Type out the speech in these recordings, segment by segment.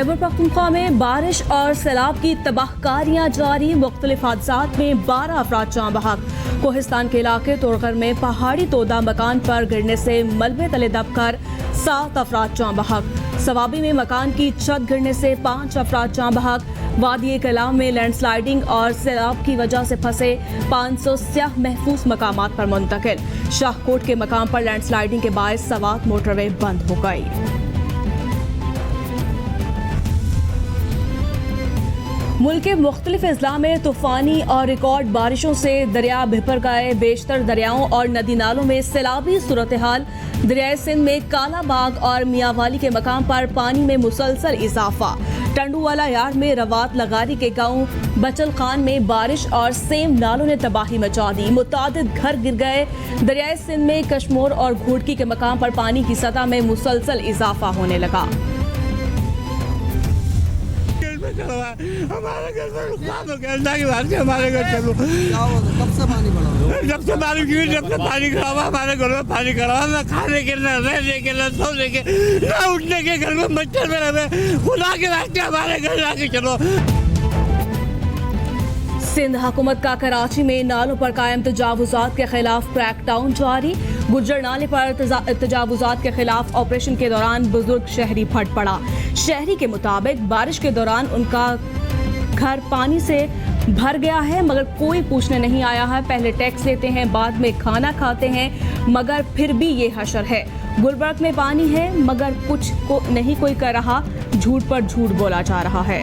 खैबर पख्तूनख्वा में बारिश और सैलाब की तबाहकारियां जारी। मुख्तलिफ हादसात में 12 अफराद जाँ बहक। कोहिस्तान के इलाके तोड़गर में पहाड़ी तोदा मकान पर गिरने से मलबे तले दबकर 7 अफराद जाँ बहक। सवाबी में मकान की छत गिरने से 5 अफराद जाँ बहक। वादी कलाम में लैंडस्लाइडिंग और सैलाब की वजह से फंसे 500 सयाह महफूज मकामात पर मुंतकिल। शाहकोट के मकाम पर लैंडस्लाइडिंग के बायस सवात मोटरवे बंद हो गई। मुल्क के मुख्तलिफ अजला में तूफानी और रिकॉर्ड बारिशों से दरिया भिपर गए। बेशतर दरियाओं और नदी नालों में सैलाबी सूरत हाल। दरियाए सिंध में कालाबाग और मियावाली के मकाम पर पानी में मुसलसल इजाफा। टंडूवाला यार्ड में रवात लगारी के गांव बचल खान में बारिश और सेम नालों ने तबाही मचा दी। मुतादिद घर गिर गए। दरियाए सिंध में कश्मोर और घोड़की के मकाम पर पानी की सतह में मुसलसल इजाफा होने लगा। हमारे घर में नुकसान हो गया कि बाहर से हमारे घर चलो। कब से पानी बढ़ा? जब से पानी गिरी, जब से पानी खड़ा हुआ, हमारे घर में पानी खड़ा हुआ। ना खाने के, ना रहने के, ना सोने के, ना उठने के। घर में मच्छर में रहे। खुदा के वास्ते हमारे घर आके चलो। सिंध हुकूमत का कराची में नालों पर कायम तजावुजात के खिलाफ क्रैकडाउन जारी। गुज्जर नाले पर तजावुजात के खिलाफ ऑपरेशन के दौरान बुजुर्ग शहरी फट पड़ा। शहरी के मुताबिक बारिश के दौरान उनका घर पानी से भर गया है, मगर कोई पूछने नहीं आया है। पहले टैक्स देते हैं, बाद में खाना खाते हैं, मगर फिर भी ये हशर है। गुलबर्ग में पानी है, मगर कुछ को नहीं कोई कर रहा। झूठ पर झूठ बोला जा रहा है।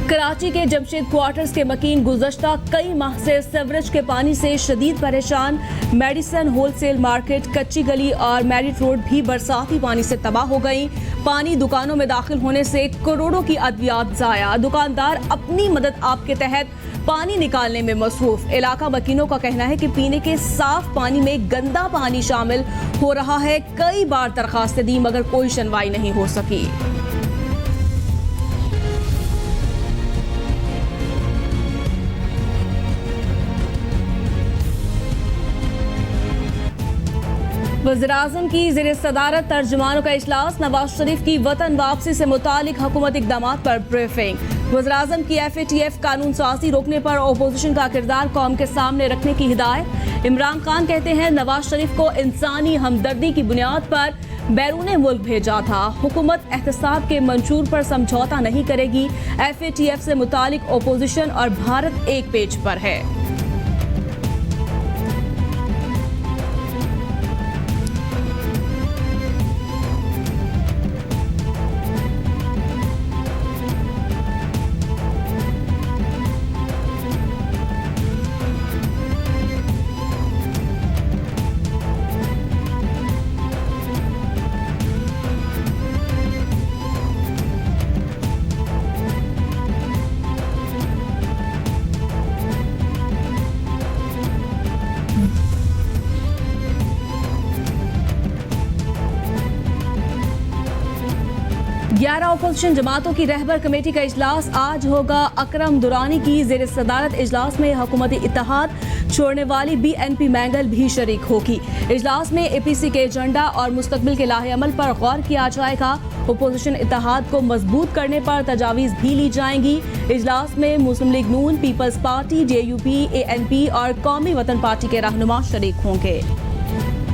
कराची के जमशेद क्वार्टर्स के मकीन गुज़श्ता कई माह से सीवरेज के पानी से शदीद परेशान। मेडिसन होलसेल मार्केट, कच्ची गली और मैरिट रोड भी बरसाती पानी से तबाह हो गई। पानी दुकानों में दाखिल होने से करोड़ों की अद्वियात जाया। दुकानदार अपनी मदद आप के तहत पानी निकालने में मसरूफ। इलाका मकीनों का कहना है कि पीने के साफ पानी में गंदा पानी शामिल हो रहा है। कई बार दरखास्तें दी, मगर कोई सुनवाई नहीं हो सकी। वज़ीर-ए-आज़म की ज़ेरे सदारत तर्जुमानों का इजलास। नवाज शरीफ की वतन वापसी से मुतालिक हुकूमत इक़दामात पर ब्रीफिंग। वज़ीर-ए-आज़म की FATF कानून साजी रोकने पर अपोजिशन का किरदार कौम के सामने रखने की हिदायत। इमरान खान कहते हैं नवाज शरीफ को इंसानी हमदर्दी की बुनियाद पर बैरून मुल्क भेजा था। हुकूमत एहतसाब के मंशूर पर समझौता नहीं करेगी। FATF से मुतालिक अपोजिशन और भारत एक पेज पर है। ग्यारह अपोजिशन जमातों की रहबर कमेटी का इजलास आज होगा। अकरम दुरानी की ज़ेर सदारत इजलास में हुकूमती इत्तेहाद छोड़ने वाली BNP मैंगल भी शरीक होगी। इजलास में APC के एजेंडा और मुस्तकबिल के लाहे अमल पर गौर किया जाएगा। अपोजिशन इत्तेहाद को मजबूत करने पर तजावीज़ भी ली जाएंगी। इजलास में मुस्लिम लीग नून, पीपल्स पार्टी, JUP, ANP और कौमी वतन पार्टी के रहनुमा शरीक होंगे।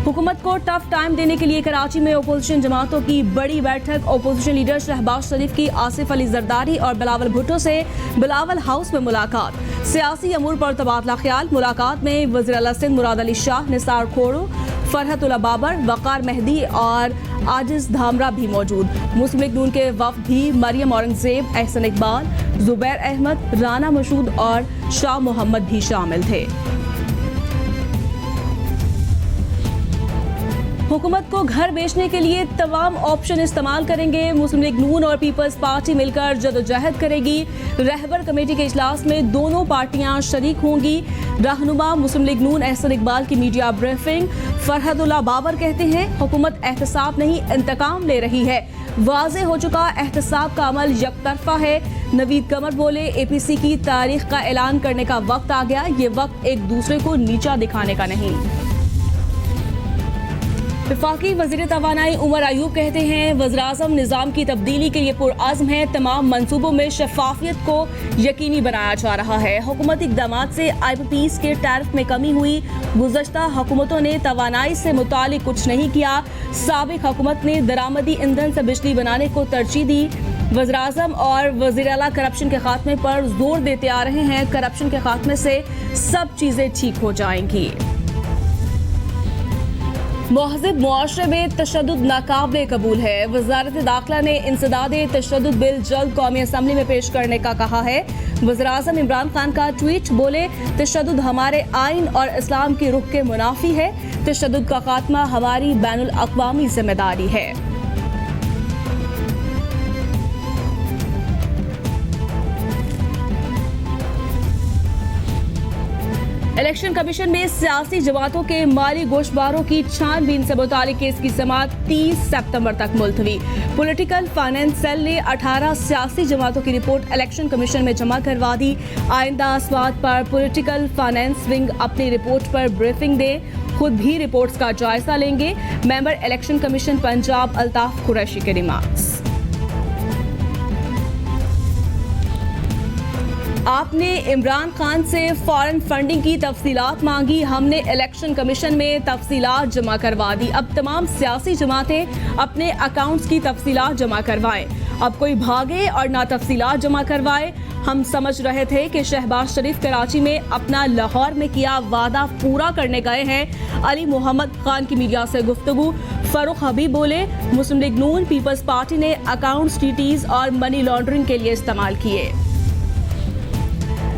हुकूमत को टफ टाइम देने के लिए कराची में अपोजिशन जमातों की बड़ी बैठक। अपोजिशन लीडर शहबाज शरीफ की आसिफ अली जरदारी और बिलावल भुट्टो से बिलावल हाउस में मुलाकात। सियासी अमूर पर तबादला ख्याल। मुलाकात में वज़ीर आला सिंध मुराद अली शाह, निसार खोड़ो, फरहतुल्ला बाबर, वकार मेहदी और आजिज धामरा भी मौजूद। मुस्लिम लीग नून के वफ़द भी मरियम औरंगजेब, एहसन इकबाल, जुबैर अहमद, राना मशूद और शाह मोहम्मद भी शामिल थे। हुकूमत को घर बेचने के लिए तमाम ऑप्शन इस्तेमाल करेंगे। मुस्लिम लीग नून और पीपल्स पार्टी मिलकर जदोजहद करेगी। रहबर कमेटी के इजलास में दोनों पार्टियां शरीक होंगी। रहनुमा मुस्लिम लीग नून एहसन इकबाल की मीडिया ब्रीफिंग। फरहतुल्ला बाबर कहते हैं हुकूमत एहतसाब नहीं इंतकाम ले रही है। वाज़े हो चुका एहतसाब का अमल यकतरफा है। नवीद कमर बोले APC की तारीख का ऐलान करने का वक्त आ गया। ये वक्त एक दूसरे को नीचा दिखाने का नहीं। वफाकी वज़ीर तवानाई उमर अयूब कहते हैं वज़ीर-ए-आज़म निज़ाम की तब्दीली के लिए पुरअज़्म है। तमाम मंसूबों में शफाफियत को यकीनी बनाया जा रहा है। हुकूमती इक़दामात से IPPs के टैरिफ में कमी हुई। गुज़श्ता हुकूमतों ने तवानाई से मुतालिक कुछ नहीं किया। साबिक़ हुकूमत ने दरामदी ईंधन से बिजली बनाने को तरजीह दी। वज़ीर-ए-आज़म और वज़ीर आला करप्शन के खात्मे पर जोर देते आ रहे हैं। करप्शन के खात्मे से सब चीज़ें ठीक हो जाएंगी। महज़ब मुआशरे में तशद्दुद नाकाबिले कबूल है। वज़ारत दाखिला ने इंसदादे तशद्दुद बिल जल्द कौमी असम्बली में पेश करने का कहा है। वज़ीर-ए-आज़म इमरान खान का ट्वीट, बोले तशद्दुद हमारे आइन और इस्लाम की रुख के मुनाफी है। तशद्दुद का खात्मा हमारी बैनुल अक़वामी जिम्मेदारी है। इलेक्शन कमीशन में सियासी जमातों के माली गोशबारों की छानबीन से मुतालिक केस की समाअत 30 सितंबर तक मुलतवी। पॉलिटिकल फाइनेंस सेल ने 18 सियासी जमातों की रिपोर्ट इलेक्शन कमीशन में जमा करवा दी। आइंदा समाअत पर पॉलिटिकल फाइनेंस विंग अपनी रिपोर्ट पर ब्रीफिंग दे, खुद भी रिपोर्ट्स का जायजा लेंगे। Member election commission Punjab Altaf Qureshi के रिमार्क्स। आपने इमरान खान से फॉरेन फंडिंग की तफसीलात मांगी, हमने इलेक्शन कमीशन में तफसीलात जमा करवा दी। अब तमाम सियासी जमातें अपने अकाउंट्स की तफसीलात जमा करवाएं। अब कोई भागे और ना तफसीलात जमा करवाए। हम समझ रहे थे कि शहबाज शरीफ कराची में अपना लाहौर में किया वादा पूरा करने गए हैं। अली मोहम्मद खान की मीडिया से गुफ्तगू। फरूख हबीब बोले मुस्लिम लीग नून पीपल्स पार्टी ने अकाउंट्स टीटीज और मनी लॉन्ड्रिंग के लिए इस्तेमाल किए।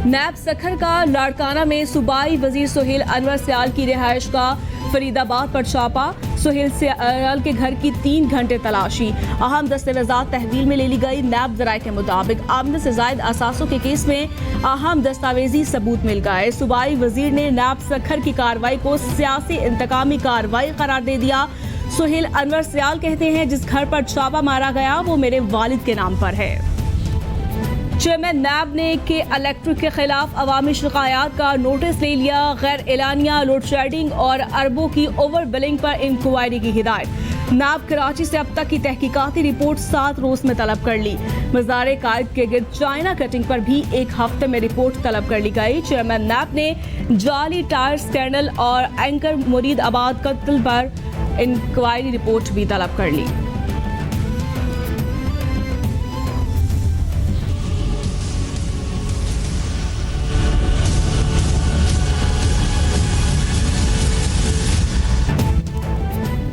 नैब सखर का लाड़काना में सूबाई वजीर सुहेल अनवर सियाल की रिहाइश का फरीदाबाद पर छापा। सुहेल सियाल के घर की 3 घंटे तलाशी। अहम दस्तावेजात तहवील में ले ली गई। नैब ज़राए के मुताबिक आमदनी से जायद असासों के केस में अहम दस्तावेजी सबूत मिल गए। सूबाई वजीर ने नैब सखर की कार्रवाई को सियासी इंतकामी कार्रवाई करार दे दिया। सुहेल अनवर सियाल कहते हैं जिस घर पर छापा मारा गया वो मेरे वालिद के नाम पर है। चेयरमैन नैब ने के इलेक्ट्रिक के खिलाफ अवामी शिकायत का नोटिस ले लिया। गैर एलानिया लोड शेडिंग और अरबों की ओवर बिलिंग पर इंक्वायरी की हिदायत। नैब कराची से अब तक की तहकीकाती रिपोर्ट 7 रोज में तलब कर ली। वज़ारे कायद के गिर्द चाइना कटिंग पर भी 1 हफ्ते में रिपोर्ट तलब कर ली गई। चेयरमैन नैब ने जाली टायर स्कैंडल और एंकर मुरीद आबाद कत्ल पर इंक्वायरी रिपोर्ट भी तलब कर ली।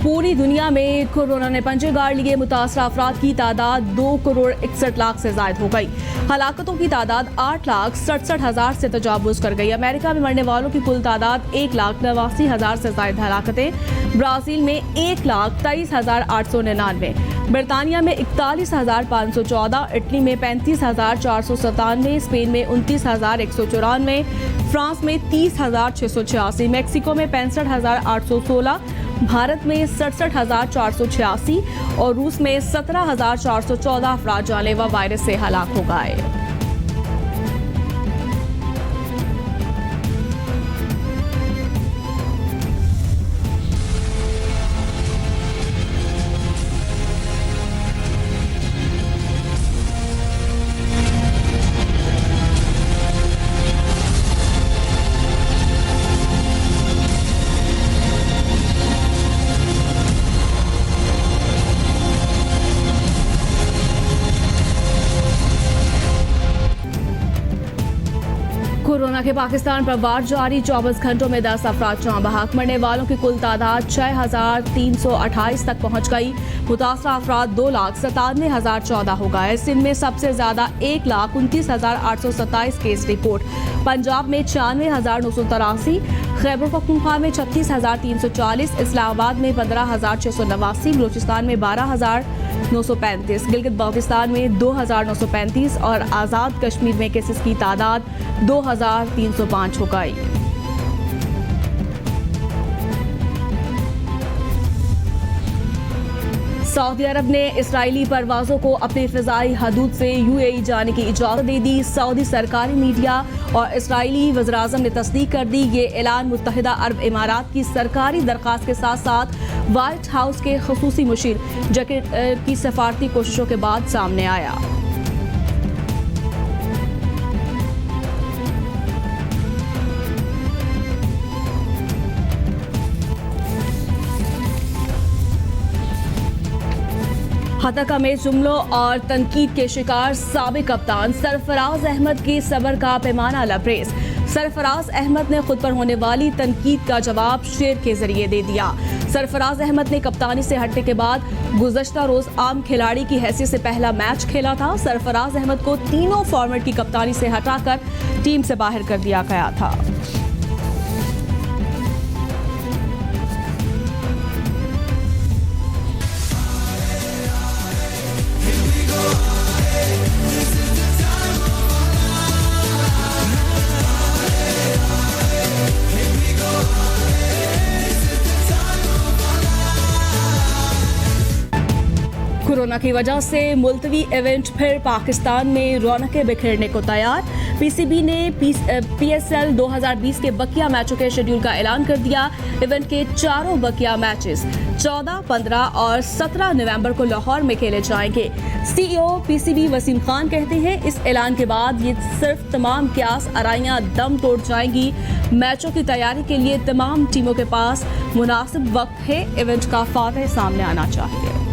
पूरी दुनिया में कोरोना ने पंजे गाड़ लिए। मुतासरा अफराद की तादाद 2 करोड़ 61 लाख से ज्यादा हो गई। हलाकतों की तादाद 8,67,000 से तजावुज कर गई। अमेरिका में मरने वालों की कुल तादाद 1,89,000 से ज्यादा हलाकतें। ब्राजील में 1,23,899, बरतानिया में 41,514, इटली में 35,497, स्पेन में 29,194, फ्रांस में 30,686, मैक्सिको में 65,816, भारत में 67,486 और रूस में 17,414 अफराद जानलेवा वायरस से हलाक हो गए। कोरोना के पाकिस्तान पर वार जारी। 24 घंटों में 10 अफराद जाँ बहक। मरने वालों की कुल तादाद 6,328 तक पहुँच गई। मुतासरा अफराद 2,97,014 हो गए। सिंध में सबसे ज्यादा 1,29,827 केस रिपोर्ट। पंजाब में 96,983, खैबर पख्तूनख्वा में 36,340, इस्लामाबाद में 15,689, बलूचिस्तान में 12,935, गिलगित बाल्टिस्तान में 2,935 और आज़ाद कश्मीर में केसेस की तादाद 2,305 हो गई। सऊदी अरब ने इसराइली परवाजों को अपने फिजाई हदूद से यूएई जाने की इजाजत दे दी। सऊदी सरकारी मीडिया और इसराइली वज़ीर-ए-आज़म ने तस्दीक कर दी। ये ऐलान मुत्तहिदा अरब इमारात की सरकारी दरख्वास्त के साथ साथ व्हाइट हाउस के ख़ुसूसी मुशीर जैकेट की सफारती कोशिशों के बाद सामने आया। हतका में जुमलों और तनकीद के शिकार साबिक कप्तान सरफराज अहमद की सब्र का पैमाना लबरेज। सरफराज अहमद ने खुद पर होने वाली तनकीद का जवाब शेर के जरिए दे दिया। सरफराज अहमद ने कप्तानी से हटने के बाद गुज़श्ता रोज आम खिलाड़ी की हैसियत से पहला मैच खेला था। सरफराज अहमद को तीनों फॉर्मेट की कप्तानी से हटाकर टीम से बाहर कर दिया गया था। कोरोना की वजह से मुलतवी इवेंट फिर पाकिस्तान में रौनकें बिखेरने को तैयार। पीसीबी ने पीएसएल 2020 के बकिया मैचों के शेड्यूल का ऐलान कर दिया। इवेंट के चारों बकिया मैचेस 14, 15 और 17 नवंबर को लाहौर में खेले जाएंगे। सीईओ पीसीबी वसीम खान कहते हैं इस ऐलान के बाद ये सिर्फ तमाम क्यास आराइयां दम तोड़ जाएंगी। मैचों की तैयारी के लिए तमाम टीमों के पास मुनासिब वक्त है। इवेंट का फातह सामने आना चाहिए।